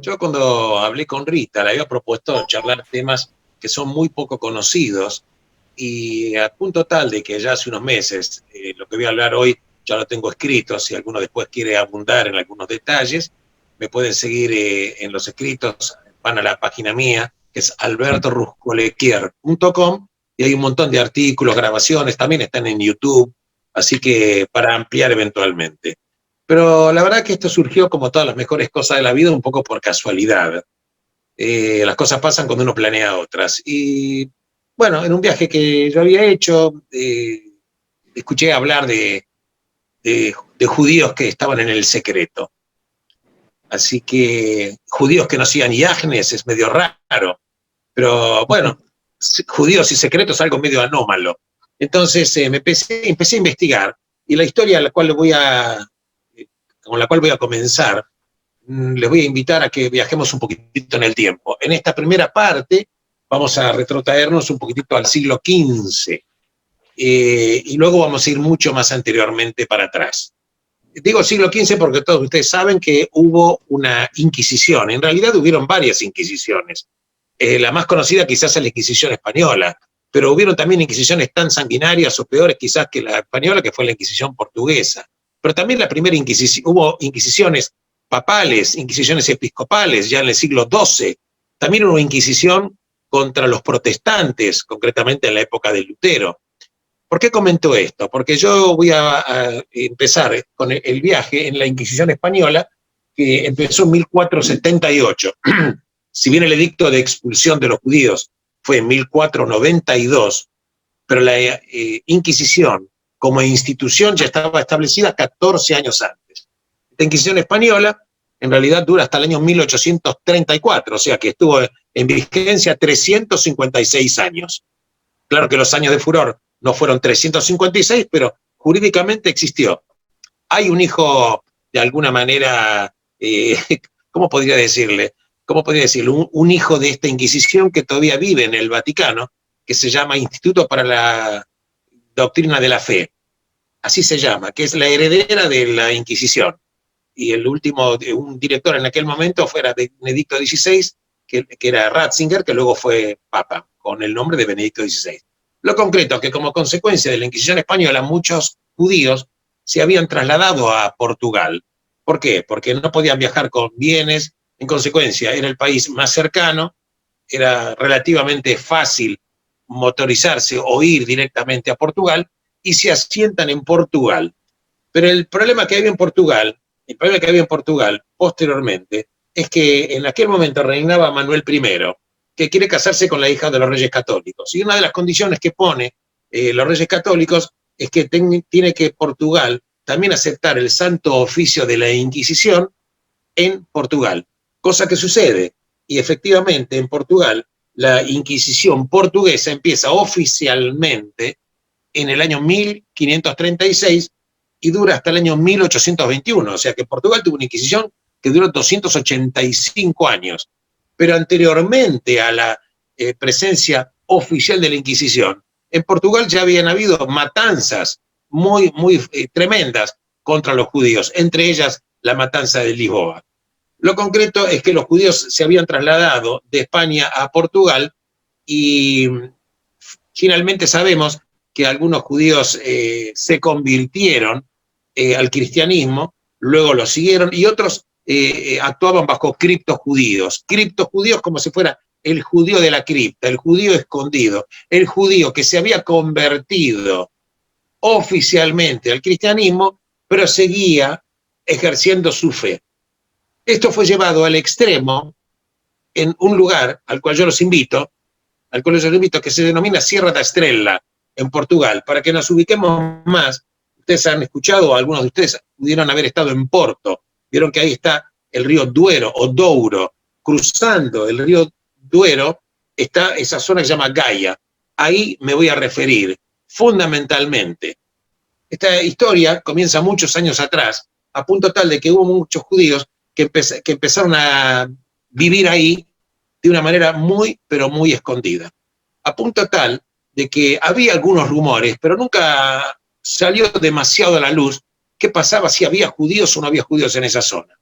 Yo cuando hablé con Rita le había propuesto charlar temas que son muy poco conocidos y a punto tal de que ya hace unos meses lo que voy a hablar hoy ya lo tengo escrito, si alguno después quiere abundar en algunos detalles, me pueden seguir en los escritos, van a la página mía, que es albertoruscolequier.com, y hay un montón de artículos, grabaciones, también están en YouTube, así que para ampliar eventualmente. Pero la verdad que esto surgió, como todas las mejores cosas de la vida, un poco por casualidad. Las cosas pasan cuando uno planea otras. Y bueno, en un viaje que yo había hecho, escuché hablar de judíos que estaban en el secreto. Así que judíos que no hacían iágenes es medio raro, pero bueno, judíos y secretos es algo medio anómalo. Entonces empecé a investigar, y la historia con la cual voy a comenzar, les voy a invitar a que viajemos un poquitito en el tiempo. En esta primera parte vamos a retrotraernos un poquitito al siglo XV, y luego vamos a ir mucho más anteriormente para atrás. Digo siglo XV porque todos ustedes saben que hubo una Inquisición. En realidad hubieron varias Inquisiciones. La más conocida quizás es la Inquisición española, pero hubieron también Inquisiciones tan sanguinarias o peores quizás que la española, que fue la Inquisición portuguesa. Pero también la primera Inquisición, hubo Inquisiciones papales, Inquisiciones episcopales, ya en el siglo XII. También hubo Inquisición contra los protestantes, concretamente en la época de Lutero. ¿Por qué comento esto? Porque yo voy a empezar con el viaje en la Inquisición española, que empezó en 1478. Si bien el edicto de expulsión de los judíos fue en 1492, pero la Inquisición como institución ya estaba establecida 14 años antes. La Inquisición española en realidad dura hasta el año 1834, o sea que estuvo en vigencia 356 años. Claro que los años de furor no fueron 356, pero jurídicamente existió. Hay un hijo, de alguna manera, ¿cómo podría decirle? ¿Cómo podría decirlo? Un hijo de esta Inquisición que todavía vive en el Vaticano, que se llama Instituto para la Doctrina de la Fe. Así se llama, que es la heredera de la Inquisición. Y el último, un director en aquel momento fuera de Benedicto XVI, que era Ratzinger, que luego fue papa, con el nombre de Benedicto XVI. Lo concreto es que como consecuencia de la Inquisición española, muchos judíos se habían trasladado a Portugal. ¿Por qué? Porque no podían viajar con bienes, en consecuencia era el país más cercano, era relativamente fácil motorizarse o ir directamente a Portugal, y se asientan en Portugal. Pero el problema que había en Portugal posteriormente, es que en aquel momento reinaba Manuel I, que quiere casarse con la hija de los reyes católicos. Y una de las condiciones que pone los reyes católicos es que tiene que Portugal también aceptar el santo oficio de la Inquisición en Portugal, cosa que sucede. Y efectivamente en Portugal la Inquisición portuguesa empieza oficialmente en el año 1536 y dura hasta el año 1821, o sea que Portugal tuvo una Inquisición que duró 285 años. Pero anteriormente a la presencia oficial de la Inquisición, en Portugal ya habían habido matanzas muy tremendas contra los judíos, entre ellas la matanza de Lisboa. Lo concreto es que los judíos se habían trasladado de España a Portugal, y finalmente sabemos que algunos judíos se convirtieron al cristianismo, luego lo siguieron, y otros actuaban bajo criptojudíos como si fuera el judío de la cripta, el judío escondido, el judío que se había convertido oficialmente al cristianismo, pero seguía ejerciendo su fe. Esto fue llevado al extremo en un lugar al cual yo los invito, que se denomina Sierra da Estrela, en Portugal, para que nos ubiquemos más. Ustedes han escuchado, algunos de ustedes pudieron haber estado en Porto, vieron que ahí está el río Duero o Douro. Cruzando el río Duero está esa zona que se llama Gaia. Ahí me voy a referir fundamentalmente. Esta historia comienza muchos años atrás, a punto tal de que hubo muchos judíos que empezaron a vivir ahí de una manera pero muy escondida. A punto tal de que había algunos rumores, pero nunca salió demasiado a la luz qué pasaba si había judíos o no había judíos en esa zona.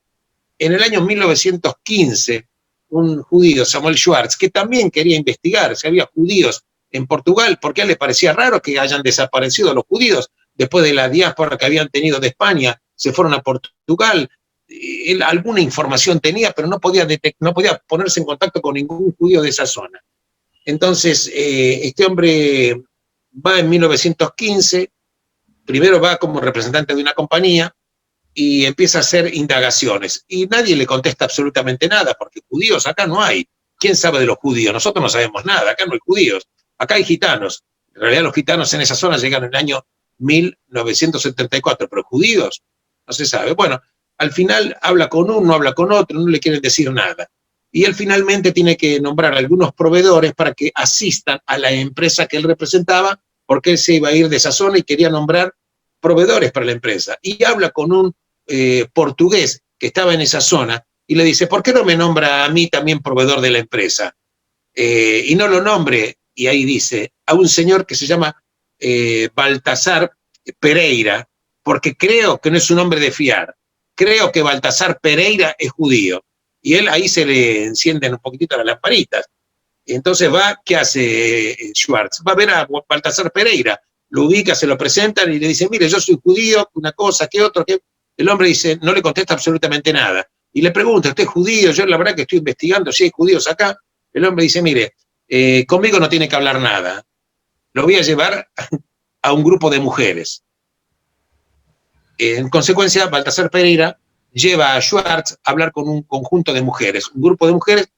En el año 1915, un judío, Samuel Schwartz, que también quería investigar si había judíos en Portugal, porque a él le parecía raro que hayan desaparecido los judíos después de la diáspora que habían tenido de España, se fueron a Portugal. Él alguna información tenía, pero no podía ponerse en contacto con ningún judío de esa zona. Entonces, este hombre va en 1915, primero va como representante de una compañía y empieza a hacer indagaciones. Y nadie le contesta absolutamente nada, porque judíos acá no hay. ¿Quién sabe de los judíos? Nosotros no sabemos nada, acá no hay judíos, acá hay gitanos. En realidad los gitanos en esa zona llegan en el año 1974, pero judíos no se sabe. Bueno, al final habla con uno, habla con otro, no le quieren decir nada. Y él finalmente tiene que nombrar a algunos proveedores para que asistan a la empresa que él representaba, porque él se iba a ir de esa zona y quería nombrar proveedores para la empresa. Y habla con un portugués que estaba en esa zona y le dice, ¿por qué no me nombra a mí también proveedor de la empresa? Y no lo nombre, y ahí dice, a un señor que se llama Baltasar Pereira, porque creo que no es un hombre de fiar. Creo que Baltasar Pereira es judío. Y él ahí se le encienden un poquitito las lamparitas. Entonces va, ¿qué hace Schwartz? Va a ver a Baltasar Pereira, lo ubica, se lo presentan y le dice, mire, yo soy judío, una cosa, ¿qué otro? ¿Qué? El hombre dice, no le contesta absolutamente nada. Y le pregunta, ¿usted es judío? Yo la verdad que estoy investigando si hay judíos acá. El hombre dice, mire, conmigo no tiene que hablar nada. Lo voy a llevar a un grupo de mujeres. En consecuencia, Baltasar Pereira lleva a Schwartz a hablar con un conjunto de mujeres, un grupo de mujeres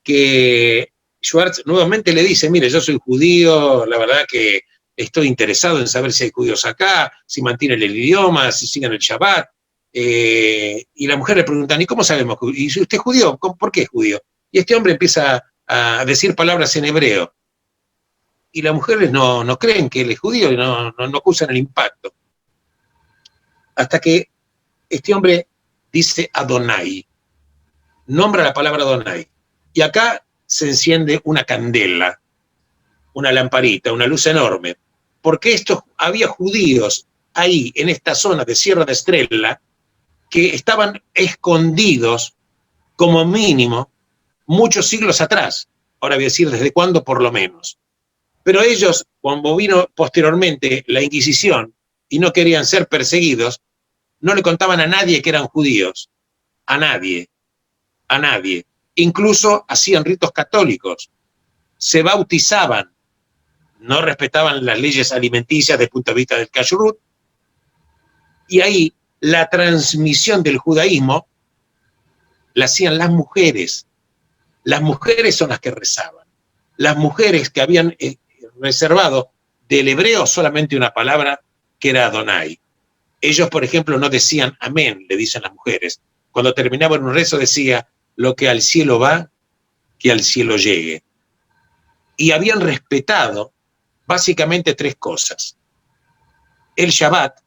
que Schwartz nuevamente le dice, mire, yo soy judío, la verdad que estoy interesado en saber si hay judíos acá, si mantienen el idioma, si siguen el Shabbat. Y la mujer le pregunta, ¿y cómo sabemos? ¿Y si usted es judío? ¿Por qué es judío? Y este hombre empieza a decir palabras en hebreo. Y las mujeres no creen que él es judío y no acusan el impacto. Hasta que este hombre dice Adonai, nombra la palabra Adonai. Y acá se enciende una candela, una lamparita, una luz enorme, porque había judíos ahí, en esta zona de Sierra de Estrella, que estaban escondidos, como mínimo, muchos siglos atrás. Ahora voy a decir desde cuándo, por lo menos. Pero ellos, cuando vino posteriormente la Inquisición y no querían ser perseguidos, no le contaban a nadie que eran judíos. A nadie. A nadie. Incluso hacían ritos católicos. Se bautizaban. No respetaban las leyes alimenticias desde el punto de vista del kashrut. Y ahí la transmisión del judaísmo la hacían las mujeres. Las mujeres son las que rezaban. Las mujeres que habían reservado del hebreo solamente una palabra que era Adonai. Ellos, por ejemplo, no decían amén, le dicen las mujeres. Cuando terminaban un rezo decía, lo que al cielo va, que al cielo llegue. Y habían respetado básicamente tres cosas. El Shabbat,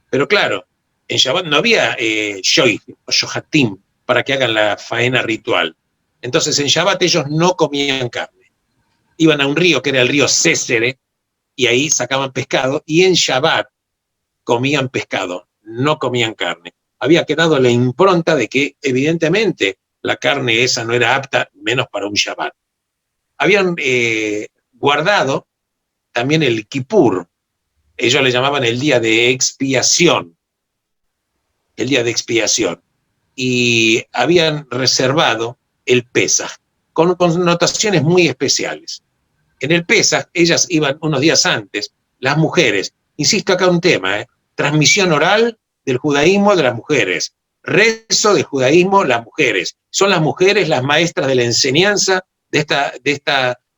pero claro, en Shabbat no había shoy o shohatim para que hagan la faena ritual. Entonces en Shabbat ellos no comían carne. Iban a un río que era el río Césere y ahí sacaban pescado y en Shabbat comían pescado, no comían carne. Había quedado la impronta de que evidentemente la carne esa no era apta, menos para un Shabbat. Habían guardado también el Kippur, ellos le llamaban el día de expiación, el día de expiación, y habían reservado el Pesaj, con connotaciones muy especiales. En el Pesaj, ellas iban unos días antes, las mujeres, insisto acá un tema, transmisión oral del judaísmo de las mujeres, rezo del judaísmo las mujeres, son las mujeres las maestras de la enseñanza de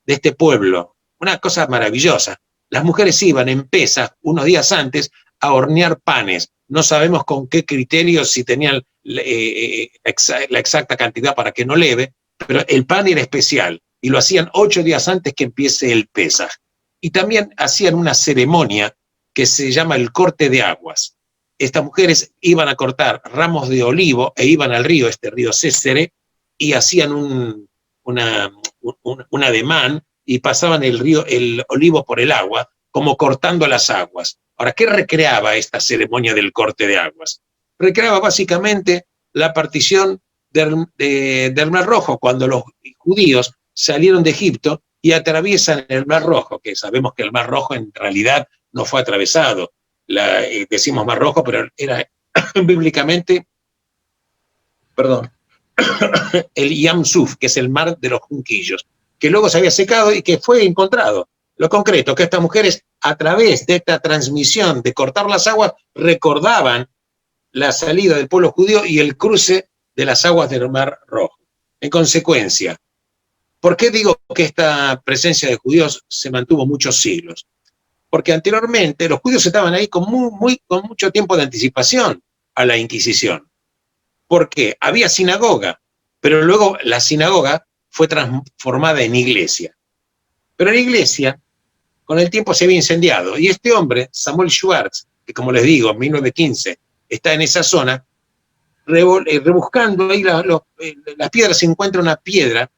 este pueblo, una cosa maravillosa. Las mujeres iban en Pesaj unos días antes a hornear panes, no sabemos con qué criterios, si tenían la exacta cantidad para que no leve, pero el pan era especial y lo hacían 8 días antes que empiece el Pesaj. Y también hacían una ceremonia que se llama el corte de aguas. Estas mujeres iban a cortar ramos de olivo e iban al río, este río Césere, y hacían un ademán y pasaban el olivo por el agua, como cortando las aguas. Ahora, ¿qué recreaba esta ceremonia del corte de aguas? Recreaba básicamente la partición del Mar Rojo, cuando los judíos salieron de Egipto y atraviesan el Mar Rojo, que sabemos que el Mar Rojo en realidad no fue atravesado. Decimos Mar Rojo, pero era bíblicamente, perdón, el Yam Suf, que es el mar de los junquillos, que luego se había secado y que fue encontrado. Lo concreto, que estas mujeres, a través de esta transmisión de cortar las aguas, recordaban la salida del pueblo judío y el cruce de las aguas del Mar Rojo. En consecuencia, ¿por qué digo que esta presencia de judíos se mantuvo muchos siglos? Porque anteriormente los judíos estaban ahí con mucho tiempo de anticipación a la Inquisición. ¿Por qué? Había sinagoga, pero luego la sinagoga fue transformada en iglesia. Pero la iglesia, con el tiempo se había incendiado, y este hombre, Samuel Schwartz, que como les digo, en 1915 está en esa zona, rebuscando ahí las piedras, se encuentra una piedra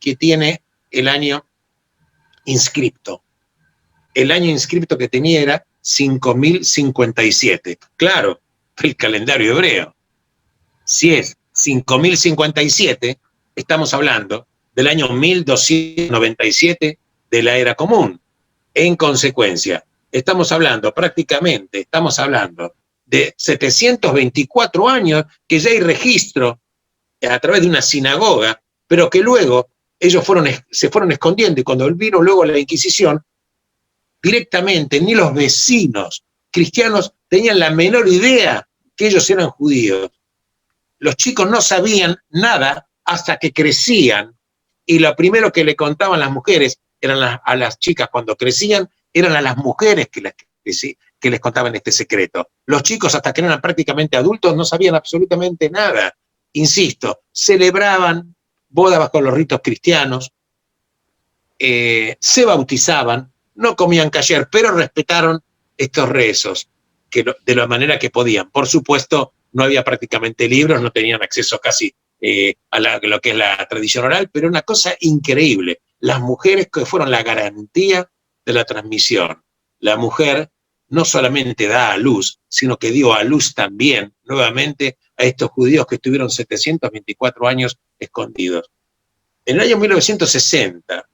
que tiene el año inscripto. El año inscripto que tenía era 5057. Claro, el calendario hebreo. Si es 5057, estamos hablando del año 1297 de la era común. En consecuencia, estamos hablando de 724 años que ya hay registro a través de una sinagoga, pero que luego ellos se fueron escondiendo, y cuando vino luego la Inquisición, directamente ni los vecinos cristianos tenían la menor idea que ellos eran judíos. Los chicos no sabían nada hasta que crecían, y lo primero que le contaban las mujeres a las chicas cuando crecían, eran a las mujeres que les contaban este secreto. Los chicos, hasta que eran prácticamente adultos, no sabían absolutamente nada. Insisto, celebraban bodas bajo los ritos cristianos, se bautizaban, no comían kasher, pero respetaron estos rezos de la manera que podían. Por supuesto, no había prácticamente libros, no tenían acceso casi a lo que es la tradición oral, pero una cosa increíble, las mujeres que fueron la garantía de la transmisión. La mujer no solamente da a luz, sino que dio a luz también, nuevamente, a estos judíos que estuvieron 724 años escondidos. En el año 1960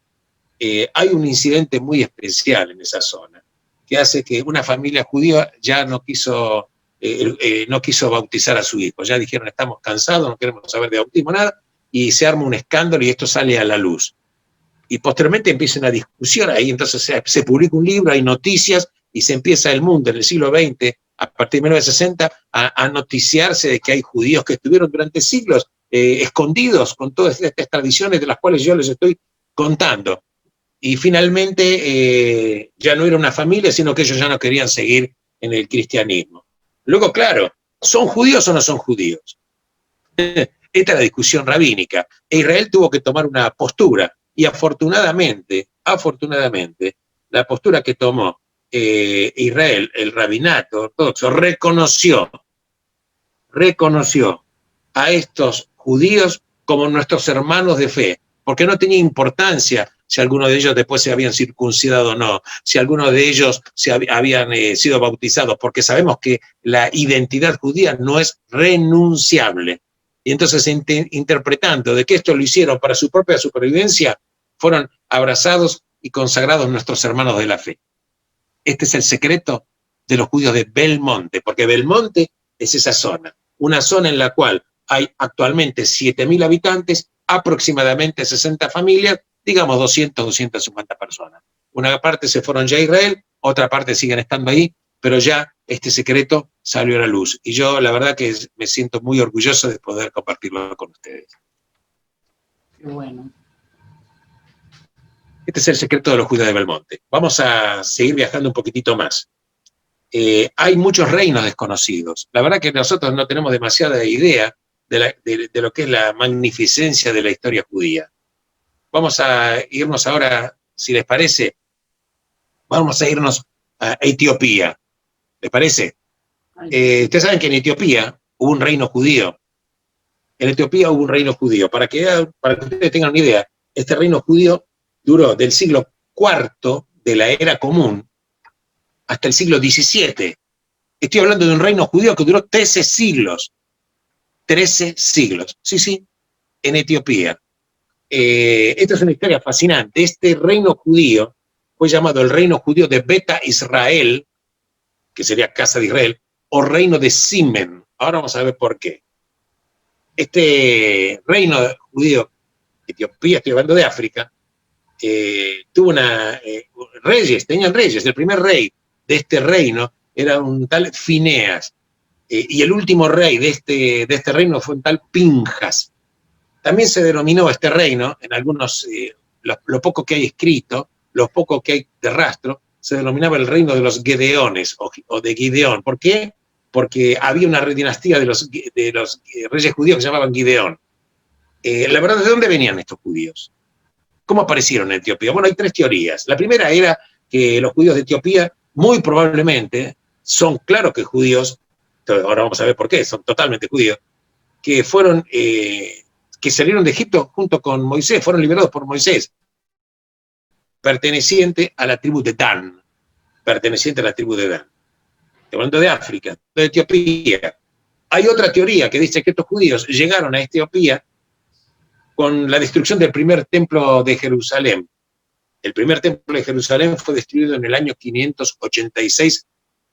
hay un incidente muy especial en esa zona, que hace que una familia judía ya no quiso bautizar a su hijo. Ya dijeron, estamos cansados, no queremos saber de bautismo, nada, y se arma un escándalo y esto sale a la luz. Y posteriormente empieza una discusión ahí, entonces se publica un libro, hay noticias, y se empieza el mundo en el siglo XX, a partir de 1960, a noticiarse de que hay judíos que estuvieron durante siglos escondidos con todas estas tradiciones de las cuales yo les estoy contando. Y finalmente ya no era una familia, sino que ellos ya no querían seguir en el cristianismo. Luego, claro, ¿son judíos o no son judíos? Esta es la discusión rabínica. E Israel tuvo que tomar una postura, y afortunadamente, la postura que tomó Israel, el rabinato ortodoxo, reconoció a estos judíos como nuestros hermanos de fe, porque no tenía importancia si algunos de ellos después se habían circuncidado o no, si algunos de ellos habían sido bautizados, porque sabemos que la identidad judía no es renunciable. Y entonces, interpretando de que esto lo hicieron para su propia supervivencia, fueron abrazados y consagrados nuestros hermanos de la fe. Este es el secreto de los judíos de Belmonte, porque Belmonte es esa zona, una zona en la cual hay actualmente 7.000 habitantes, aproximadamente 60 familias, digamos 200, 250 personas. Una parte se fueron ya a Israel, otra parte siguen estando ahí, pero ya este secreto salió a la luz. Y yo la verdad que me siento muy orgulloso de poder compartirlo con ustedes. Qué bueno. Este es el secreto de los judíos de Belmonte. Vamos a seguir viajando un poquitito más. Hay muchos reinos desconocidos. La verdad que nosotros no tenemos demasiada idea de lo que es la magnificencia de la historia judía. Vamos a irnos ahora, si les parece, vamos a irnos a Etiopía. ¿Les parece? Ustedes saben que en Etiopía hubo un reino judío. En Etiopía hubo un reino judío. Para que ustedes tengan una idea, este reino judío duró del siglo IV de la era común hasta el siglo XVII. Estoy hablando de un reino judío que duró 13 siglos. 13 siglos, sí, en Etiopía. Esta es una historia fascinante. Este reino judío fue llamado el reino judío de Beta Israel, que sería Casa de Israel, o reino de Simen. Ahora vamos a ver por qué. Este reino judío, Etiopía, estoy hablando de África, tuvo reyes, tenían reyes. El primer rey de este reino era un tal Fineas, y el último rey de este reino fue un tal Pinjas. También se denominó este reino, en algunos, lo poco que hay escrito, lo poco que hay de rastro, se denominaba el reino de los Gedeones, o de Gideón. ¿Por qué? Porque había una dinastía de los reyes judíos que se llamaban Gideón. La verdad, ¿de dónde venían estos judíos? ¿Cómo aparecieron en Etiopía? Bueno, hay tres teorías. La primera era que los judíos de Etiopía, muy probablemente, son claro que judíos, ahora vamos a ver por qué, son totalmente judíos, que fueron, que salieron de Egipto junto con Moisés, fueron liberados por Moisés, perteneciente a la tribu de Dan, Estoy hablando de África, de Etiopía. Hay otra teoría que dice que estos judíos llegaron a Etiopía con la destrucción del primer templo de Jerusalén. El primer templo de Jerusalén fue destruido en el año 586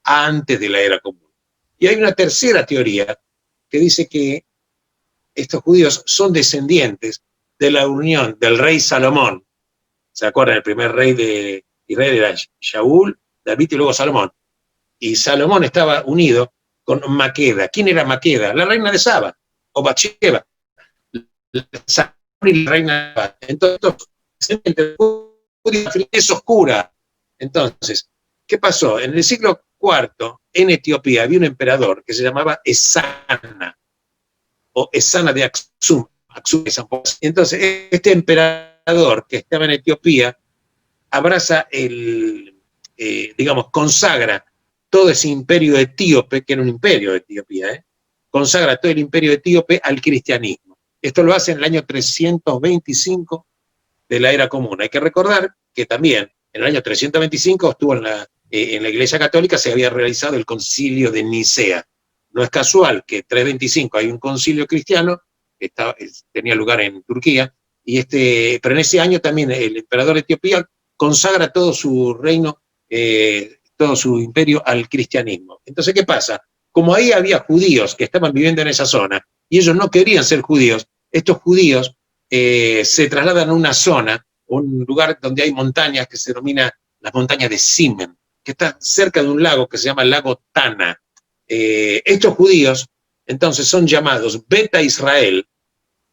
antes de la era común. Y hay una tercera teoría que dice que estos judíos son descendientes de la unión del rey Salomón. ¿Se acuerdan? El primer rey de Israel era Shaul, David y luego Salomón. Y Salomón estaba unido con Maqueda. ¿Quién era Maqueda? La reina de Saba, o Bathsheba. Y la reina de Saba. Entonces, es oscura. Entonces, ¿qué pasó? En el siglo IV, en Etiopía, había un emperador que se llamaba Esana, o Esana de Aksum. Entonces, este emperador que estaba en Etiopía abraza consagra todo ese imperio etíope, que era un imperio de Etiopía, consagra todo el imperio etíope al cristianismo. Esto lo hace en el año 325 de la era común. Hay que recordar que también en el año 325 estuvo en la Iglesia Católica, se había realizado el concilio de Nicea. No es casual que en 325 hay un concilio cristiano, tenía lugar en Turquía, pero en ese año también el emperador de Etiopía consagra todo su reino, todo su imperio al cristianismo. Entonces, ¿qué pasa? Como ahí había judíos que estaban viviendo en esa zona y ellos no querían ser judíos, estos judíos se trasladan a una zona, un lugar donde hay montañas que se denomina las montañas de Simen, que está cerca de un lago que se llama el lago Tana. Estos judíos entonces son llamados Beta Israel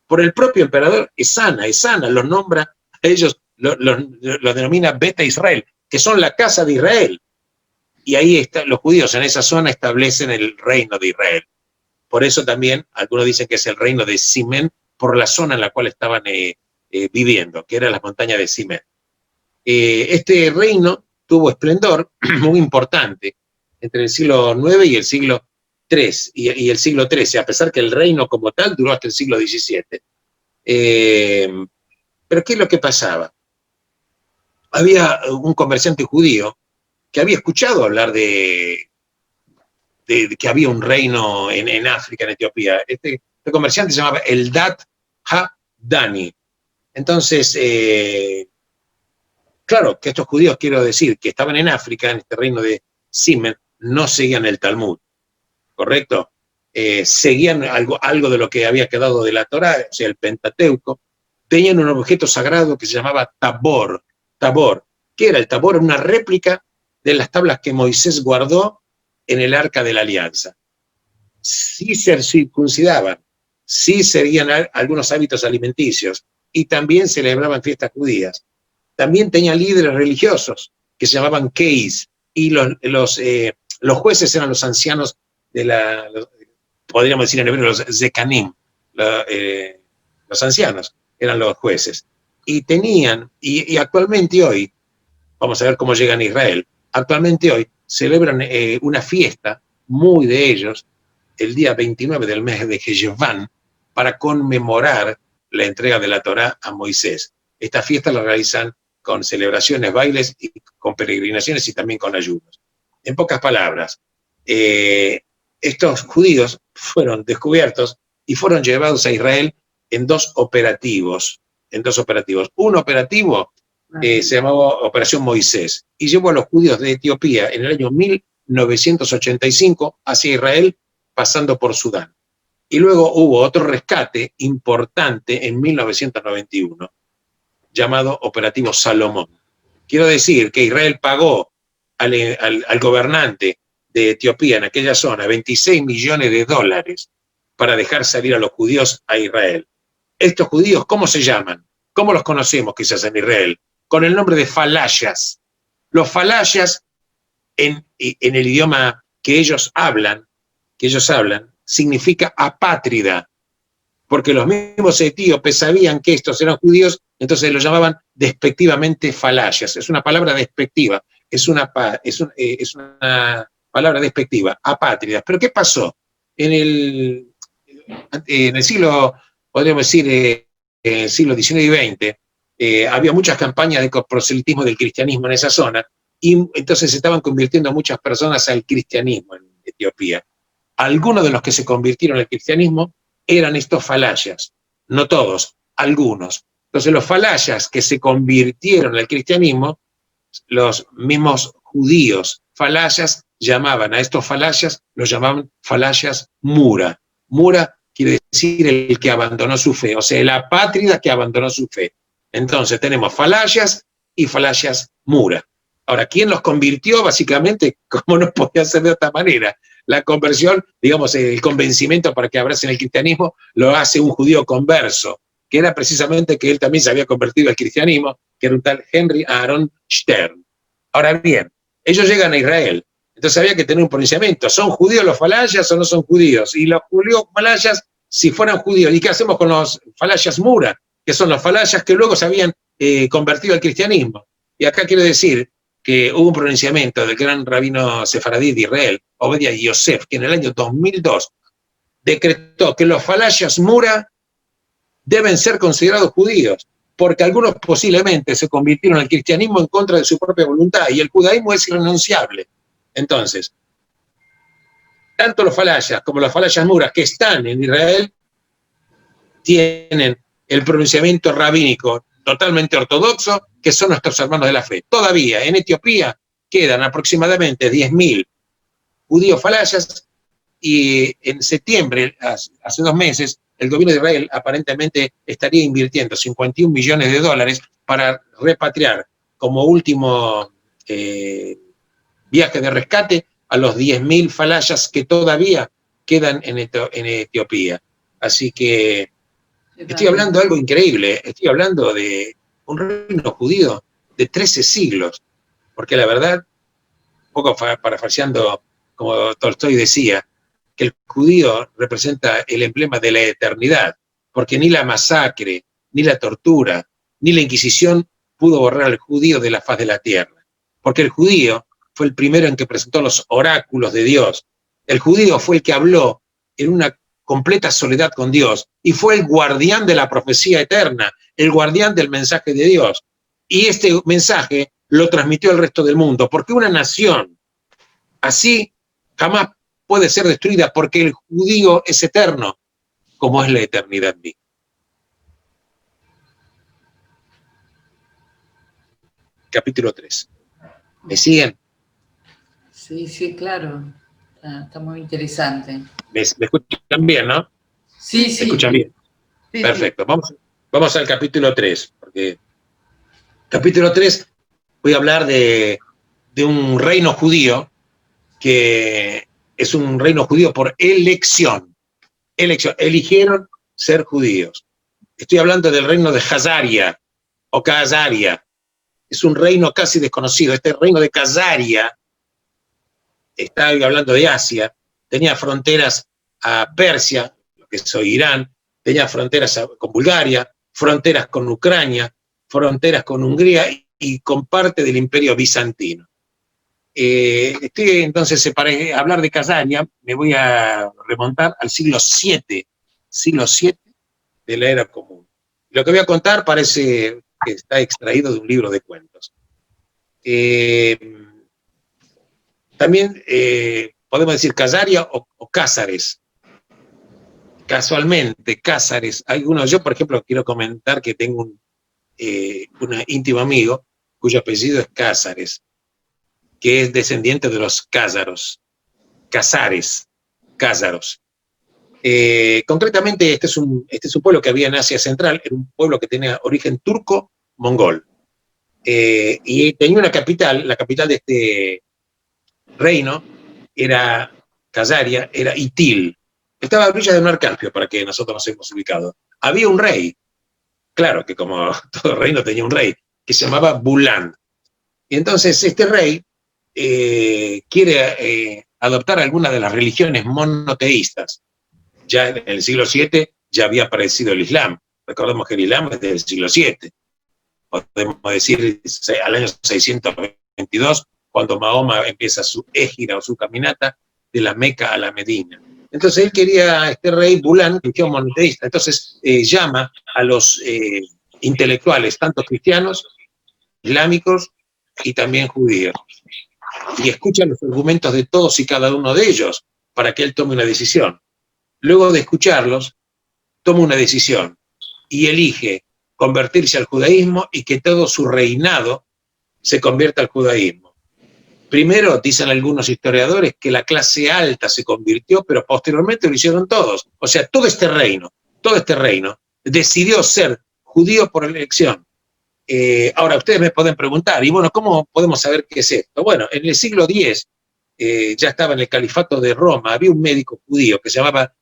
por el propio emperador Esana los nombra a ellos, los denomina Beta Israel, que son la casa de Israel. Y ahí los judíos en esa zona establecen el reino de Israel. Por eso también algunos dicen que es el reino de Simen, por la zona en la cual estaban viviendo, que eran las montañas de Simen. Este reino tuvo esplendor muy importante entre el siglo IX y el siglo III, y el siglo XIII, a pesar que el reino como tal duró hasta el siglo XVII. Pero ¿qué es lo que pasaba? Había un comerciante judío que había escuchado hablar de que había un reino en África, en Etiopía. Este comerciante se llamaba Eldad Ha-Dani. Entonces, claro, que estos judíos, quiero decir, que estaban en África, en este reino de Simen, no seguían el Talmud, ¿correcto? Seguían algo de lo que había quedado de la Torá, o sea, el Pentateuco. Tenían un objeto sagrado que se llamaba Tabor. ¿Qué era el Tabor? Era una réplica de las tablas que Moisés guardó en el Arca de la Alianza. Sí se circuncidaban, sí seguían algunos hábitos alimenticios y también celebraban fiestas judías. También tenían líderes religiosos que se llamaban Keis, y los jueces eran los ancianos podríamos decir en hebreo, los Zekanim, los ancianos eran los jueces. Y tenían, y actualmente hoy, vamos a ver cómo llegan a Israel, actualmente hoy celebran una fiesta, muy de ellos, el día 29 del mes de Heshvan, para conmemorar la entrega de la Torá a Moisés. Esta fiesta la realizan con celebraciones, bailes, y con peregrinaciones y también con ayunos. En pocas palabras, estos judíos fueron descubiertos y fueron llevados a Israel en dos operativos. Un operativo se llamaba Operación Moisés y llevó a los judíos de Etiopía en el año 1985 hacia Israel, pasando por Sudán. Y luego hubo otro rescate importante en 1991, llamado Operativo Salomón. Quiero decir que Israel pagó al gobernante de Etiopía en aquella zona 26 millones de dólares para dejar salir a los judíos a Israel. Estos judíos, ¿cómo se llaman? ¿Cómo los conocemos quizás en Israel? Con el nombre de falayas. Los falayas, en el idioma que ellos hablan, significa apátrida, porque los mismos etíopes sabían que estos eran judíos, entonces los llamaban despectivamente falayas. Es una palabra despectiva, es una palabra despectiva, apátridas. ¿Pero qué pasó? En el siglo, podríamos decir, el siglo XIX y XX, había muchas campañas de proselitismo del cristianismo en esa zona, y entonces se estaban convirtiendo muchas personas al cristianismo en Etiopía. Algunos de los que se convirtieron al cristianismo eran estos falayas, no todos, algunos. Entonces los falayas que se convirtieron al cristianismo, los mismos judíos falayas llamaban a estos falayas, los llamaban falayas mura. Mura quiere decir el que abandonó su fe, o sea, el apátrida que abandonó su fe. Entonces tenemos falayas y falayas mura. Ahora, ¿quién los convirtió? Básicamente, como no podía ser de otra manera, la conversión, digamos, el convencimiento para que abracen el cristianismo, lo hace un judío converso, que era precisamente que él también se había convertido al cristianismo, que era un tal Henry Aaron Stern. Ahora bien, ellos llegan a Israel, entonces había que tener un pronunciamiento. ¿Son judíos los falayas o no son judíos? Y los judíos falayas, si fueran judíos, ¿y qué hacemos con los falayas mura? Que son los falayas que luego se habían convertido al cristianismo. Y acá quiero decir que hubo un pronunciamiento del gran rabino sefaradí de Israel, Obedia Yosef, que en el año 2002 decretó que los falayas mura deben ser considerados judíos, porque algunos posiblemente se convirtieron al cristianismo en contra de su propia voluntad, y el judaísmo es irrenunciable. Entonces, tanto los falayas como los falayas muras que están en Israel tienen el pronunciamiento rabínico totalmente ortodoxo, que son nuestros hermanos de la fe. Todavía en Etiopía quedan aproximadamente 10.000 judíos falayas, y en septiembre, hace 2 meses, el gobierno de Israel aparentemente estaría invirtiendo 51 millones de dólares para repatriar como último viaje de rescate a los 10.000 falayas que todavía quedan en Etiopía. Así que estoy hablando de algo increíble, estoy hablando de un reino judío de 13 siglos, porque la verdad, un poco parafraseando como Tolstoy decía, que el judío representa el emblema de la eternidad, porque ni la masacre, ni la tortura, ni la Inquisición pudo borrar al judío de la faz de la tierra, porque el judío fue el primero en que presentó los oráculos de Dios, el judío fue el que habló en una completa soledad con Dios, y fue el guardián de la profecía eterna, el guardián del mensaje de Dios, y este mensaje lo transmitió al resto del mundo, porque una nación así jamás puede ser destruida, porque el judío es eterno, como es la eternidad misma. Capítulo 3. ¿Me siguen? Sí, sí, claro. Está muy interesante. ¿Me escuchan bien, no? Sí, sí. ¿Me escuchan bien? Sí, perfecto. Sí. Vamos al capítulo 3, porque capítulo 3 voy a hablar de un reino judío que es un reino judío por elección. Eligieron ser judíos. Estoy hablando del reino de Hazaria o Khazaria. Es un reino casi desconocido. Este reino de Khazaria, está hablando de Asia, tenía fronteras a Persia, lo que es hoy Irán, tenía fronteras con Bulgaria, fronteras con Ucrania, fronteras con Hungría y con parte del Imperio Bizantino. Entonces, para hablar de Khazaria, me voy a remontar al siglo VII de la era común. Lo que voy a contar parece que está extraído de un libro de cuentos. También podemos decir Khazaria o Cázares. Casualmente, Cázares. Yo, por ejemplo, quiero comentar que tengo un íntimo amigo cuyo apellido es Cázares, que es descendiente de los cázaros, cázaros. Concretamente, este es un pueblo que había en Asia Central, era un pueblo que tenía origen turco-mongol. Y tenía una capital, la capital de este reino era Khazaria, era Itil. Estaba a orillas del mar Caspio, para que nosotros nos hemos ubicado. Había un rey, claro que como todo reino tenía un rey, que se llamaba Bulan. Y entonces este rey quiere adoptar alguna de las religiones monoteístas. Ya en el siglo VII ya había aparecido el Islam. Recordemos que el Islam es del siglo VII. Podemos decir al año 622, cuando Mahoma empieza su égira o su caminata de la Meca a la Medina. Entonces él quería, este rey Bulan, religión monoteísta, entonces llama a los intelectuales, tanto cristianos, islámicos y también judíos, y escucha los argumentos de todos y cada uno de ellos para que él tome una decisión. Luego de escucharlos, toma una decisión y elige convertirse al judaísmo y que todo su reinado se convierta al judaísmo. Primero, dicen algunos historiadores, que la clase alta se convirtió, pero posteriormente lo hicieron todos. O sea, todo este reino decidió ser judío por elección. Ahora, ustedes me pueden preguntar, y bueno, ¿cómo podemos saber qué es esto? Bueno, en el siglo X, ya estaba en el califato de Roma, había un médico judío que se llamaba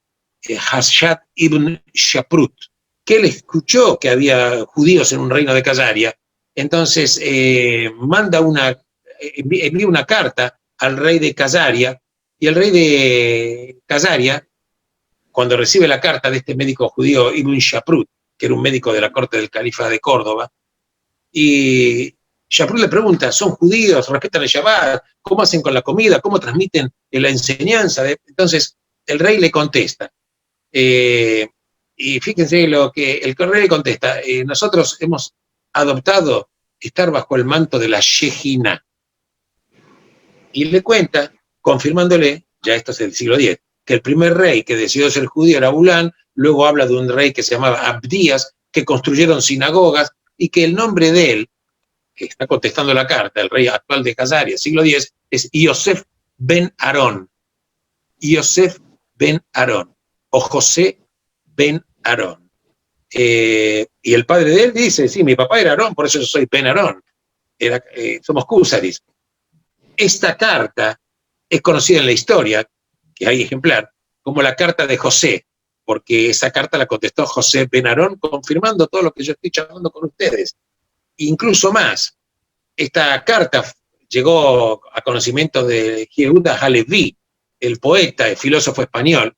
Hashad ibn Shaprut, que él escuchó que había judíos en un reino de Khazaria, entonces envía una carta al rey de Khazaria, y el rey de Khazaria, cuando recibe la carta de este médico judío Ibn Shaprut, que era un médico de la corte del califa de Córdoba, y Shaprut le pregunta, ¿son judíos? ¿Respetan el Shabbat? ¿Cómo hacen con la comida? ¿Cómo transmiten la enseñanza? Entonces el rey le contesta, y fíjense lo que el rey le contesta, nosotros hemos adoptado estar bajo el manto de la Shejina. Y le cuenta, confirmándole, ya esto es del siglo X, que el primer rey que decidió ser judío era Bulan. Luego habla de un rey que se llamaba Abdías, que construyeron sinagogas, y que el nombre de él, que está contestando la carta, el rey actual de Khazaria, siglo X, es Yosef ben Aarón. Yosef ben Aarón, o José ben Aarón. Y el padre de él dice, sí, mi papá era Aarón, por eso yo soy ben Aarón. Somos Cúsaris. Esta carta es conocida en la historia, que hay ejemplar, como la carta de José, porque esa carta la contestó José ben Aarón, confirmando todo lo que yo estoy charlando con ustedes. Incluso más, esta carta llegó a conocimiento de Yehuda Halevi, el poeta, el filósofo español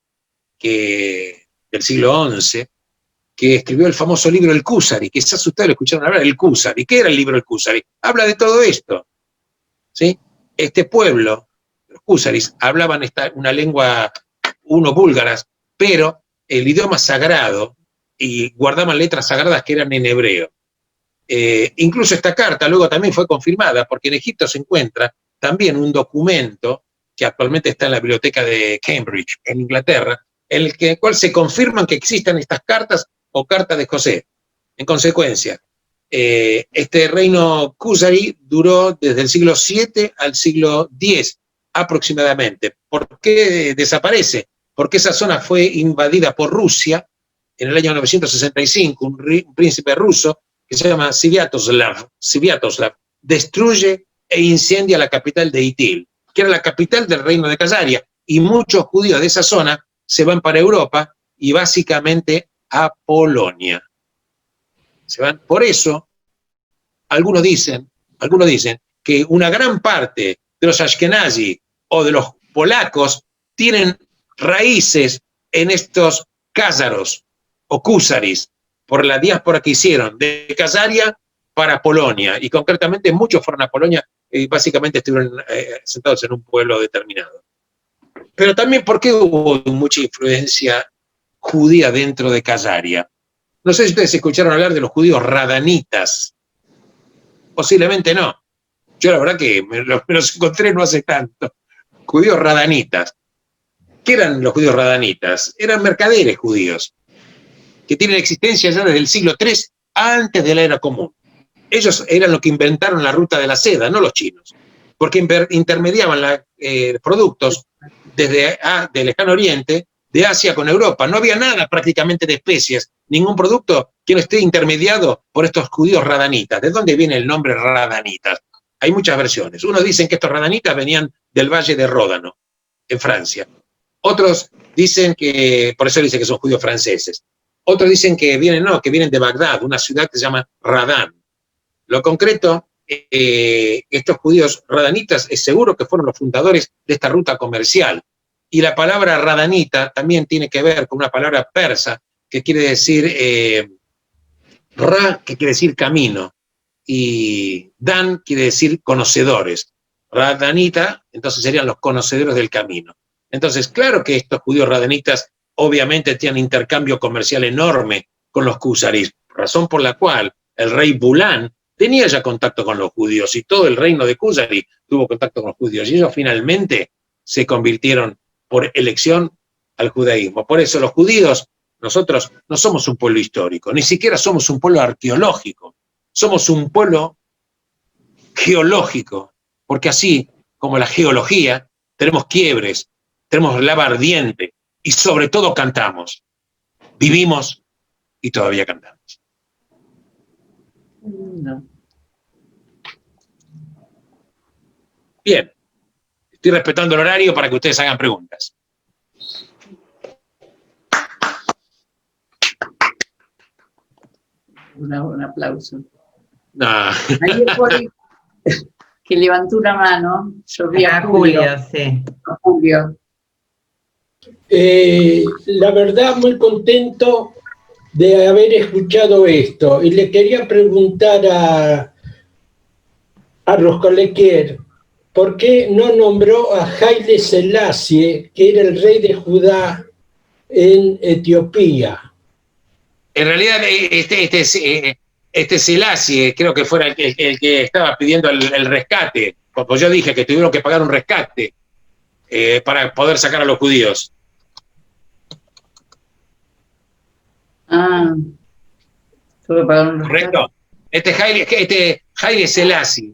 del siglo XI, que escribió el famoso libro El Kúsari, que quizás ustedes lo escucharon hablar, El Kúsari. ¿Qué era el libro El Kúsari? Habla de todo esto, ¿sí? Este pueblo, los Kúsaris, hablaban una lengua búlgaras, pero el idioma sagrado, y guardaban letras sagradas que eran en hebreo. Incluso esta carta luego también fue confirmada, porque en Egipto se encuentra también un documento que actualmente está en la biblioteca de Cambridge, en Inglaterra, en el cual se confirman que existan estas cartas o cartas de José. En consecuencia, este reino Kúsari duró desde el siglo VII al siglo X aproximadamente. ¿Por qué desaparece? Porque esa zona fue invadida por Rusia en el año 965, un príncipe ruso que se llama Sviatoslav, destruye e incendia la capital de Itil, que era la capital del reino de Khazaria, y muchos judíos de esa zona se van para Europa y básicamente a Polonia. Se van. Por eso, algunos dicen que una gran parte de los Ashkenazi o de los polacos tienen raíces en estos cázaros o cúsaris, por la diáspora que hicieron de Khazaria para Polonia, y concretamente muchos fueron a Polonia y básicamente estuvieron sentados en un pueblo determinado. Pero también, ¿por qué hubo mucha influencia judía dentro de Khazaria? No sé si ustedes escucharon hablar de los judíos radanitas. Posiblemente no. Yo la verdad que me los encontré no hace tanto. judíos radanitas. ¿Qué eran los judíos radanitas? Eran mercaderes judíos, que tienen existencia ya desde el siglo III antes de la era común. Ellos eran los que inventaron la ruta de la seda, no los chinos, porque intermediaban productos desde del lejano oriente, de Asia con Europa. No había nada prácticamente de especies, ningún producto que no esté intermediado por estos judíos radanitas. ¿De dónde viene el nombre radanitas? Hay muchas versiones. Unos dicen que estos radanitas venían del valle de Ródano, en Francia. Otros dicen que, por eso dicen que son judíos franceses. Otros dicen que vienen de Bagdad, una ciudad que se llama Radán. Lo concreto, estos judíos radanitas es seguro que fueron los fundadores de esta ruta comercial. Y la palabra radanita también tiene que ver con una palabra persa que quiere decir ra, que quiere decir camino, y dan quiere decir conocedores. Radanita, entonces serían los conocedores del camino. Entonces, claro que estos judíos radanitas obviamente tienen intercambio comercial enorme con los Khuzaris, razón por la cual el rey Bulán tenía ya contacto con los judíos y todo el reino de Khuzari tuvo contacto con los judíos y ellos finalmente se convirtieron por elección al judaísmo. Por eso los judíos, nosotros no somos un pueblo histórico, ni siquiera somos un pueblo arqueológico, somos un pueblo geológico, porque así como la geología, tenemos quiebres, tenemos lava ardiente y sobre todo cantamos, vivimos y todavía cantamos. No. Bien, estoy respetando el horario para que ustedes hagan preguntas. Un aplauso. No. Ayer que levantó una mano, yo vi a Julio, sí. A Julio. La verdad, muy contento de haber escuchado esto. Y le quería preguntar a Roscolequier, ¿por qué no nombró a Haile Selassie, que era el rey de Judá en Etiopía? En realidad, este Selassie creo que fuera el que estaba pidiendo el rescate, como yo dije que tuvieron que pagar un rescate para poder sacar a los judíos. Ah, tuve que pagar un rescate. ¿Correcto? Este Haile Selassie,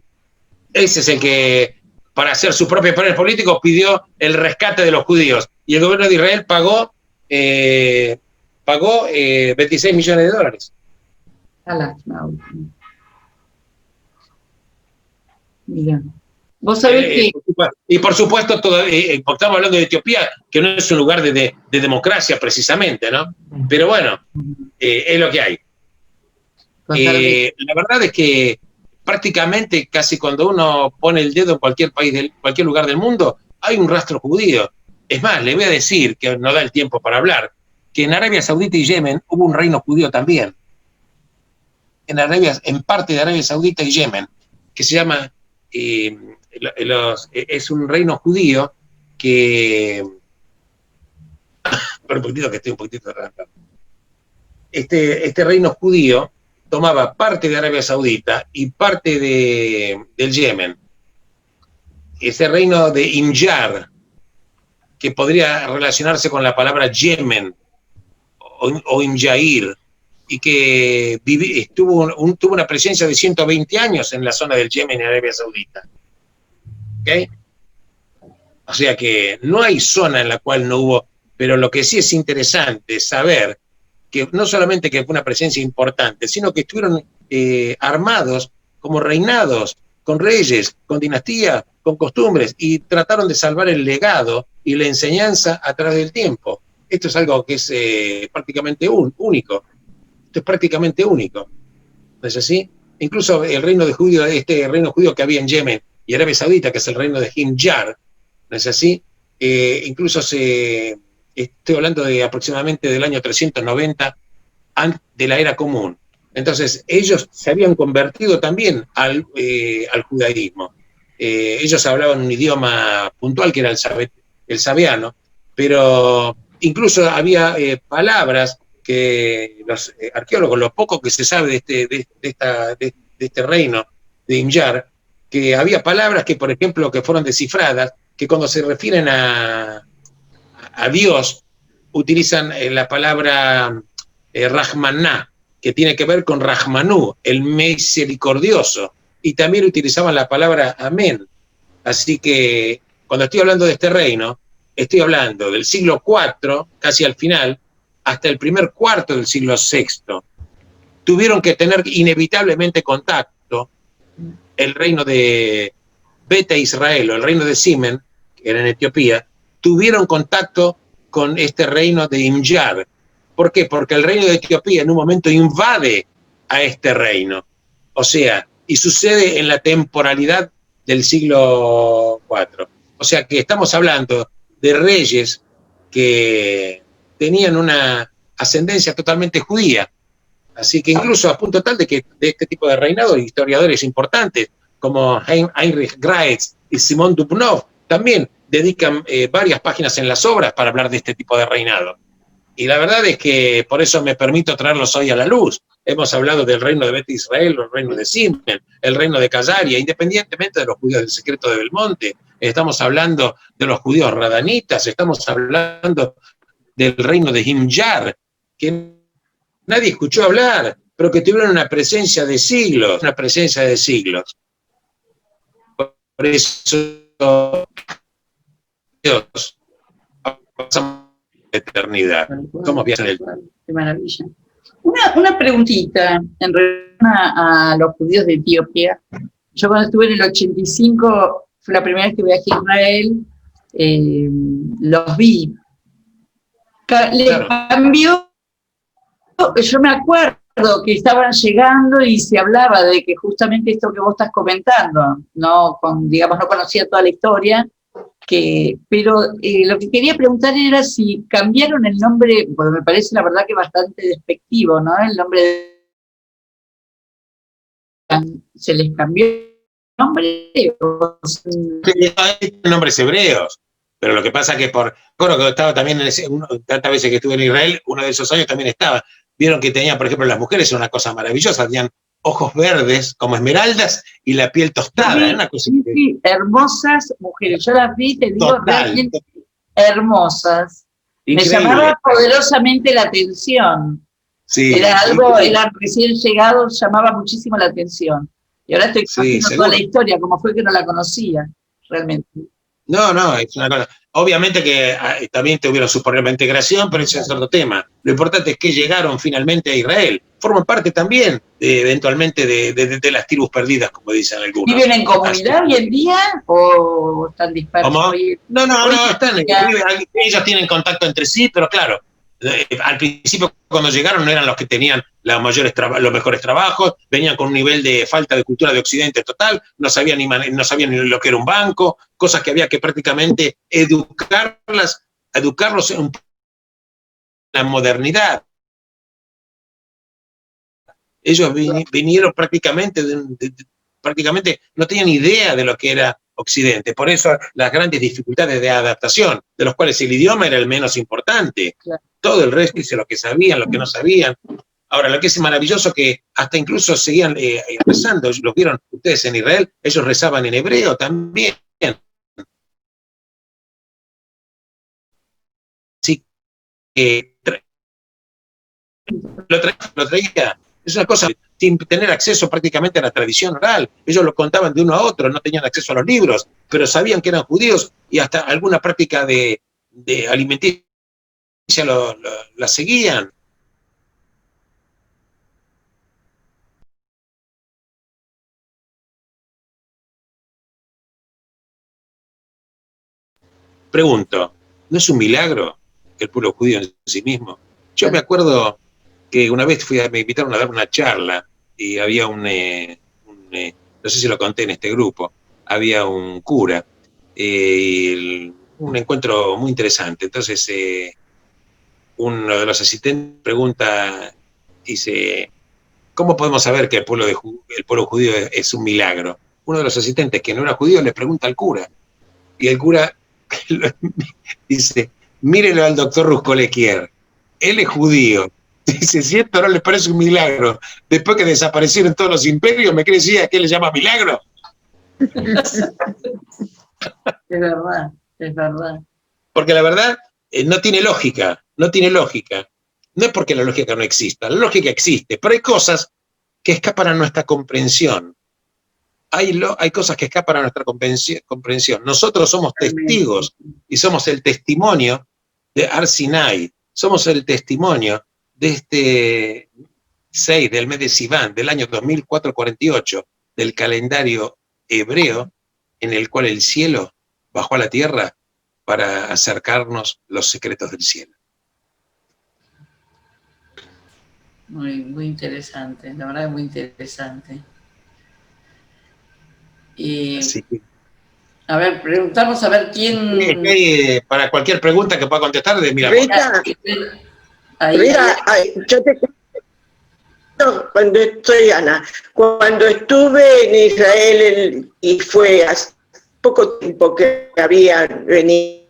ese es el que, para hacer su propio poder político, pidió el rescate de los judíos. Y el gobierno de Israel pagó 26 millones de dólares. Mira. Vos sabés que... Y por supuesto, porque estamos hablando de Etiopía, que no es un lugar de democracia precisamente, ¿no? Pero bueno, es lo que hay. La verdad es que prácticamente casi cuando uno pone el dedo en cualquier país, cualquier lugar del mundo, hay un rastro judío. Es más, le voy a decir, que no da el tiempo para hablar, que en Arabia Saudita y Yemen hubo un reino judío también. En parte de Arabia Saudita y Yemen, que se llama... es un reino judío que... Pero un poquitito que estoy un poquitito adelantado. Este reino judío tomaba parte de Arabia Saudita y parte del Yemen. Ese reino de Imyar, que podría relacionarse con la palabra Yemen o Imyair, y que tuvo una presencia de 120 años en la zona del Yemen y Arabia Saudita. ¿Okay? O sea que no hay zona en la cual no hubo, pero lo que sí es interesante saber que no solamente que fue una presencia importante, sino que estuvieron armados como reinados, con reyes, con dinastías, con costumbres, y trataron de salvar el legado y la enseñanza a través del tiempo. Esto es algo que es prácticamente único. Esto es prácticamente único. ¿No es así? Incluso el reino de judío, este reino judío que había en Yemen y Arabia Saudita, que es el reino de Himyar, ¿no es así? Incluso estoy hablando de aproximadamente del año 390 de la era común. Entonces, ellos se habían convertido también al judaísmo. Ellos hablaban un idioma puntual que era el sabeano, pero incluso había palabras que los arqueólogos, lo poco que se sabe de este reino de Imyar, que había palabras que, por ejemplo, que fueron descifradas que cuando se refieren a Dios, utilizan la palabra Rahmaná, que tiene que ver con Rahmanú, el misericordioso, y también utilizaban la palabra amén. Así que cuando estoy hablando de este reino, estoy hablando del siglo IV, casi al final, hasta el primer cuarto del siglo VI. Tuvieron que tener inevitablemente contacto el reino de Beta Israel, o el reino de Simen, que era en Etiopía, tuvieron contacto con este reino de Imjar. ¿Por qué? Porque el reino de Etiopía en un momento invade a este reino. O sea, y sucede en la temporalidad del siglo IV. O sea que estamos hablando de reyes que tenían una ascendencia totalmente judía. Así que incluso a punto tal de que de este tipo de reinado, historiadores importantes como Heinrich Graetz y Simón Dubnov también dedican varias páginas en las obras para hablar de este tipo de reinado. Y la verdad es que por eso me permito traerlos hoy a la luz. Hemos hablado del reino de Bet Israel, el reino de Simen, el reino de Callaria, independientemente de los judíos del secreto de Belmonte. Estamos hablando de los judíos radanitas, estamos hablando del reino de Himyar, que nadie escuchó hablar, pero que tuvieron una presencia de siglos, Por eso, Dios, pasamos la eternidad. ¿Cómo piensan el... Qué maravilla. Una preguntita en relación a los judíos de Etiopía. Yo cuando estuve en el 85, fue la primera vez que viajé a Israel, los vi. Les cambió, yo me acuerdo que estaban llegando y se hablaba de que justamente esto que vos estás comentando, no conocía toda la historia, pero lo que quería preguntar era si cambiaron el nombre, porque me parece la verdad que bastante despectivo, ¿no? El nombre ¿se les cambió el nombre? Hay nombres hebreos, pero lo que pasa que recuerdo que estaba también, tantas veces que estuve en Israel, uno de esos años también estaba, vieron que tenían, por ejemplo, las mujeres, una cosa maravillosa, tenían ojos verdes como esmeraldas y la piel tostada. Sí, una cosa sí, hermosas mujeres. Yo las vi, te digo, realmente hermosas. Increíble. Me llamaba poderosamente la atención. Sí, era recién llegado, llamaba muchísimo la atención. Y ahora estoy conociendo toda la historia, como fue que no la conocía, realmente. No, es una cosa. Obviamente que también tuvieron su problema de integración, pero ese es otro tema. Lo importante es que llegaron finalmente a Israel. Forman parte también, eventualmente, de las tribus perdidas, como dicen algunos. ¿Viven en comunidad hoy en día o están dispersos? ¿Cómo? No, ellos tienen contacto entre sí, pero claro, al principio cuando llegaron no eran los que tenían los mejores trabajos, venían con un nivel de falta de cultura de Occidente total, no sabían ni lo que era un banco, cosas que había que prácticamente educarlos en la modernidad. Ellos vinieron prácticamente no tenían idea de lo que era Occidente, por eso las grandes dificultades de adaptación, de los cuales el idioma era el menos importante. Claro. Todo el resto dice lo que sabían, lo que no sabían. Ahora, lo que es maravilloso que hasta incluso seguían rezando, lo vieron ustedes en Israel, ellos rezaban en hebreo también. Así que lo traía. Es una cosa sin tener acceso prácticamente a la tradición oral. Ellos lo contaban de uno a otro, no tenían acceso a los libros, pero sabían que eran judíos y hasta alguna práctica de alimenticia la seguían. Pregunto, ¿no es un milagro el pueblo judío en sí mismo? Yo me acuerdo que una vez me invitaron a dar una charla y había no sé si lo conté en este grupo, había un cura, un encuentro muy interesante. Entonces uno de los asistentes pregunta, dice, ¿cómo podemos saber que el pueblo judío es un milagro? Uno de los asistentes que no era judío le pregunta al cura, y el cura dice, mírelo al doctor Ruscolequier, él es judío. Dice, si esto no les parece un milagro, después que desaparecieron todos los imperios, ¿me cree decir a qué le llama milagro? Es verdad, es verdad. Porque la verdad no tiene lógica, no tiene lógica. No es porque la lógica no exista, la lógica existe, pero hay cosas que escapan a nuestra comprensión. Hay cosas que escapan a nuestra comprensión. Nosotros somos testigos y somos el testimonio de Har Sinai, somos el testimonio de este 6 del mes de Sivan, del año 2448, del calendario hebreo, en el cual el cielo bajó a la tierra para acercarnos los secretos del cielo. Muy interesante, la verdad es muy interesante. Y Así que, a ver, preguntamos a ver quién. para cualquier pregunta que pueda contestar, mira. Rita, Ahí. Rita, yo te cuento cuando estoy, Ana, cuando estuve en Israel y fue hace poco tiempo que habían venido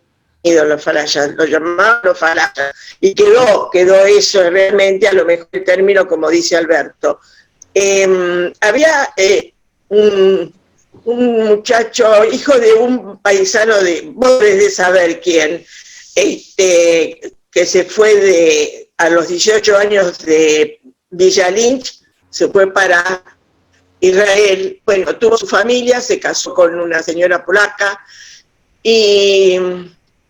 los falayas, lo llamaban los falayas, y quedó eso realmente, a lo mejor el término como dice Alberto. Había un muchacho, hijo de un paisano vos debes de saber quién, que se fue a los 18 años de Villa Lynch, se fue para Israel, bueno, tuvo su familia, se casó con una señora polaca, y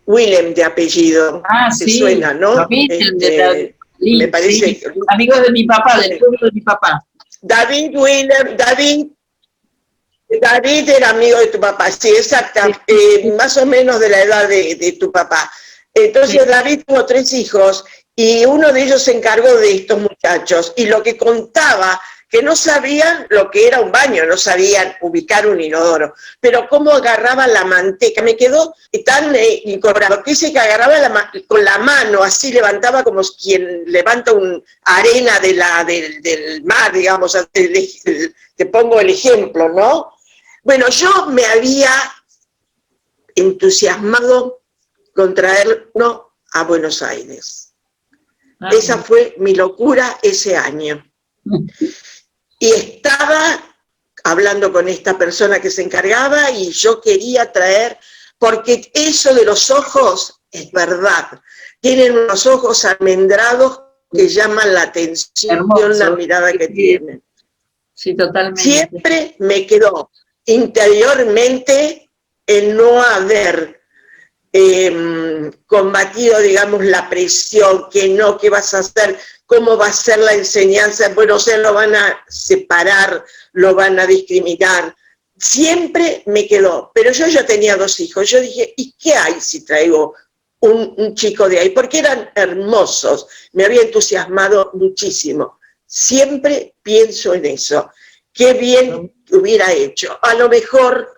Willem de apellido, te sí, suena, ¿no? Me parece. Sí. Amigo de mi papá, del pueblo de mi papá. David era amigo de tu papá, sí, exacto, sí. Más o menos de la edad de tu papá. Entonces sí. David tuvo 3 hijos y uno de ellos se encargó de estos muchachos, y lo que contaba, que no sabían lo que era un baño, no sabían ubicar un inodoro, pero cómo agarraban la manteca, me quedó tan incobrado, que dice que agarraba con la mano, así levantaba como quien levanta arena del mar, digamos, te pongo el ejemplo, ¿no? Bueno, yo me había entusiasmado con traerlo a Buenos Aires. Esa fue mi locura ese año. Y estaba hablando con esta persona que se encargaba, y yo quería traer, porque eso de los ojos es verdad. Tienen unos ojos almendrados que llaman la atención. Hermoso. La mirada que tienen. Sí, totalmente. Siempre me quedó interiormente el no haber combatido, digamos, la presión, ¿qué vas a hacer? ¿Cómo va a ser la enseñanza? Bueno, o sea, lo van a separar, lo van a discriminar. Siempre me quedó, pero yo ya tenía 2 hijos. Yo dije, ¿y qué hay si traigo un chico de ahí? Porque eran hermosos, me había entusiasmado muchísimo. Siempre pienso en eso. Qué bien hubiera hecho. A lo mejor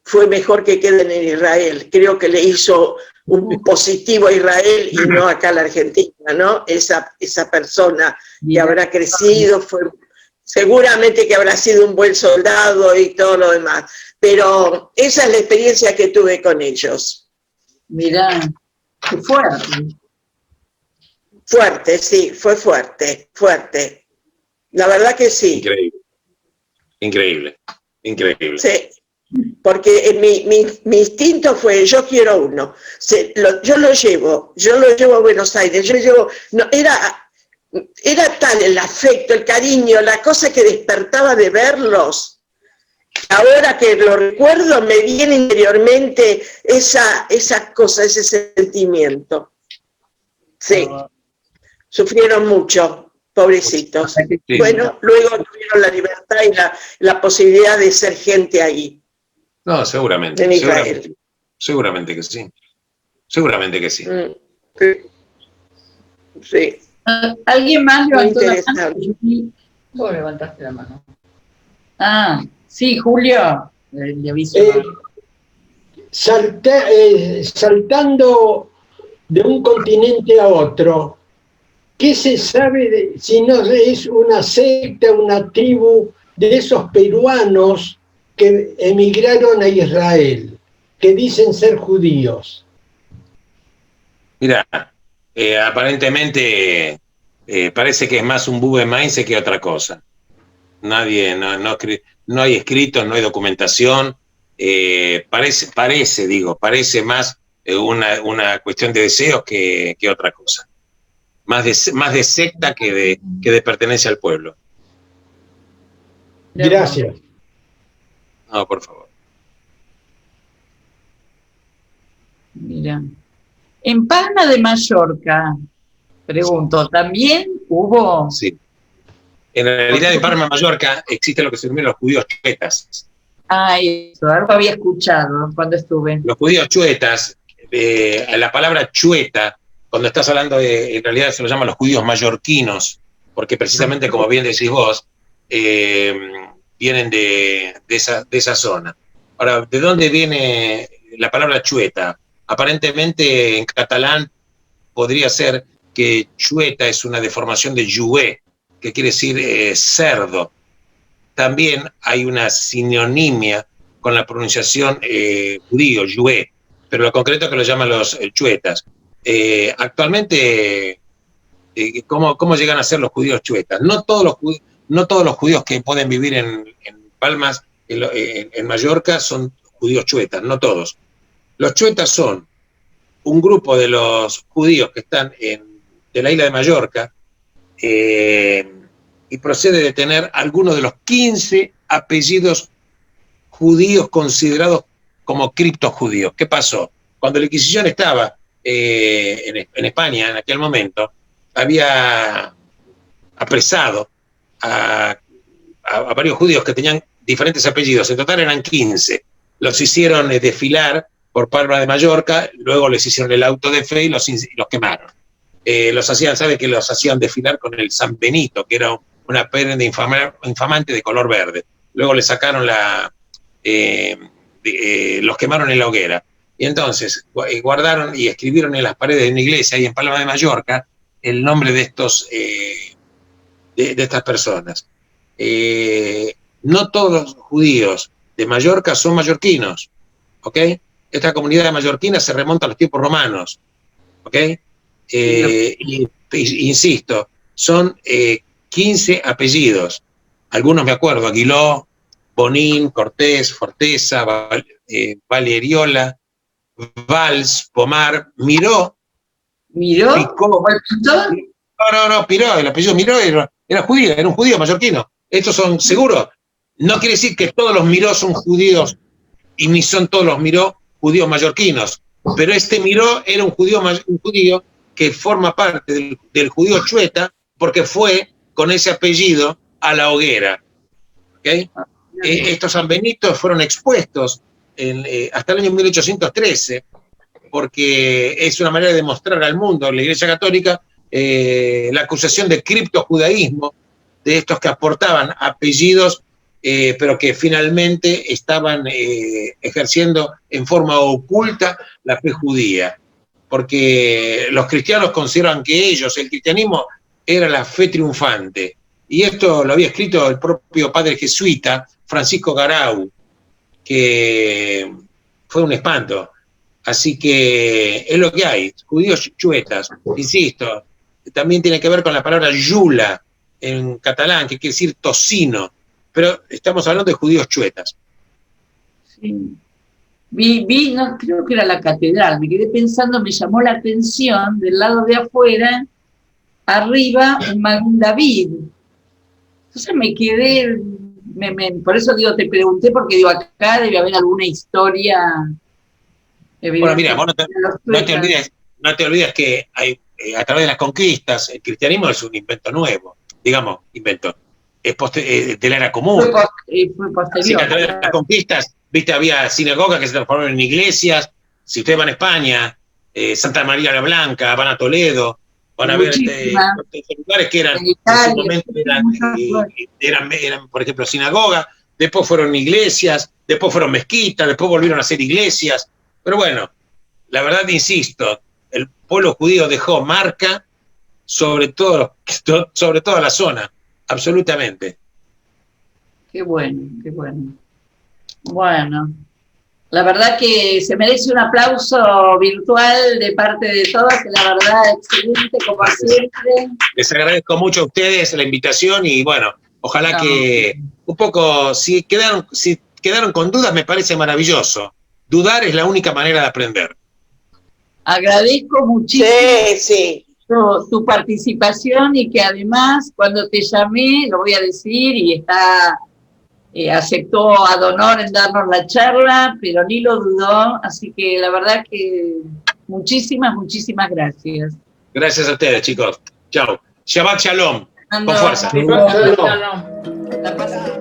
fue mejor que queden en Israel. Creo que le hizo un positivo a Israel y no acá a la Argentina, ¿no? Esa persona que habrá crecido, seguramente que habrá sido un buen soldado y todo lo demás. Pero esa es la experiencia que tuve con ellos. Mirá, qué fuerte. Fuerte, sí, fue fuerte. La verdad que sí. Increíble. Sí. Porque mi instinto fue, yo quiero uno. Yo lo llevo a Buenos Aires, era tal el afecto, el cariño, la cosa que despertaba de verlos. Ahora que lo recuerdo, me viene interiormente esa cosa, ese sentimiento. Sí, sufrieron mucho, pobrecitos. Sí. Bueno, luego tuvieron la libertad y la posibilidad de ser gente ahí. No, seguramente. En Israel. Seguramente que sí. Seguramente que sí. Sí. ¿Alguien más levantó la mano? Vos levantaste la mano. Sí, Julio. Le aviso. Saltando de un continente a otro, ¿qué se sabe si no es una secta, una tribu de esos peruanos que emigraron a Israel, que dicen ser judíos? Mira, aparentemente parece que es más un Bubenmeinze que otra cosa. No hay escritos, no hay documentación, Parece más una cuestión de deseos que otra cosa. Más de secta que de pertenencia al pueblo. Gracias. No, por favor. Mira. En Palma de Mallorca, pregunto, ¿también hubo? Sí. En realidad en Palma de Mallorca existe lo que se denomina los judíos chuetas. Ah, eso, algo había escuchado cuando estuve. Los judíos chuetas, la palabra chueta, cuando estás hablando en realidad se lo llaman los judíos mallorquinos, porque precisamente, como bien decís vos, vienen de esa zona. Ahora, ¿de dónde viene la palabra chueta? Aparentemente en catalán podría ser que chueta es una deformación de jouet, que quiere decir cerdo. También hay una sinonimia con la pronunciación judío, jouet, pero lo concreto es que lo llaman los chuetas. Actualmente, ¿cómo llegan a ser los judíos chuetas? No todos los judíos que pueden vivir en Palmas, en Mallorca, son judíos chuetas, no todos. Los chuetas son un grupo de los judíos que están de la isla de Mallorca, y procede de tener algunos de los 15 apellidos judíos considerados como criptojudíos. ¿Qué pasó? Cuando la Inquisición estaba en España en aquel momento, había apresado a varios judíos que tenían diferentes apellidos, en total eran 15. Los hicieron desfilar por Palma de Mallorca, luego les hicieron el auto de fe y los quemaron. ¿Sabe que los hacían desfilar con el San Benito, que era una prenda infamante de color verde? Luego le sacaron los quemaron en la hoguera. Y entonces guardaron y escribieron en las paredes de una iglesia ahí en Palma de Mallorca el nombre de estas personas. No todos los judíos de Mallorca son mallorquinos, ¿ok? Esta comunidad mallorquina se remonta a los tiempos romanos, ¿ok? Insisto, son 15 apellidos. Algunos me acuerdo: Aguiló, Bonín, Cortés, Forteza, Valeriola, Valls, Pomar, Miró. ¿Miró? Picó. No, Piró, el apellido Miró era judío, era un judío mallorquino. Estos son seguros. No quiere decir que todos los Miró son judíos y ni son todos los Miró judíos mallorquinos, pero este Miró era un judío que forma parte del judío chueta porque fue con ese apellido a la hoguera. ¿Okay? Estos sanbenitos fueron expuestos hasta el año 1813, porque es una manera de demostrar al mundo, la Iglesia Católica, la acusación de criptojudaísmo de estos que aportaban apellidos, pero que finalmente estaban ejerciendo en forma oculta la fe judía, porque los cristianos consideran que el cristianismo era la fe triunfante, y esto lo había escrito el propio padre jesuita Francisco Garau, que fue un espanto. Así que es lo que hay, judíos chuetas, insisto, también tiene que ver con la palabra yula en catalán, que quiere decir tocino, pero estamos hablando de judíos chuetas. Sí. Vi, no creo que era la catedral, me quedé pensando, me llamó la atención, del lado de afuera, arriba, un Magún David. Entonces me quedé, por eso digo, te pregunté, porque digo, acá debe haber alguna historia. Bueno, mira, vos no te olvides que hay, a través de las conquistas, el cristianismo es un invento nuevo, digamos, es de la era común. Fue posterior. Así que a través de las conquistas, viste, había sinagogas que se transformaron en iglesias. Si ustedes van a España, Santa María la Blanca, van a Toledo, van a ver lugares que eran, en su momento eran, por ejemplo, sinagogas, después fueron iglesias, después fueron mezquitas, después volvieron a ser iglesias. Pero bueno, la verdad, insisto, el pueblo judío dejó marca sobre toda la zona, absolutamente. Qué bueno, qué bueno. Bueno, la verdad que se merece un aplauso virtual de parte de todos, que la verdad, excelente, como siempre. Les agradezco mucho a ustedes la invitación y bueno, ojalá que un poco, si quedaron con dudas, me parece maravilloso. Dudar es la única manera de aprender. Agradezco muchísimo Sí. tu participación y que además cuando te llamé, lo voy a decir, y aceptó ad honor en darnos la charla, pero ni lo dudó, así que la verdad que muchísimas gracias. Gracias a ustedes, chicos. Chao. Shabbat Shalom. Con Fernando, fuerza. Shalom. Shalom. la pasada.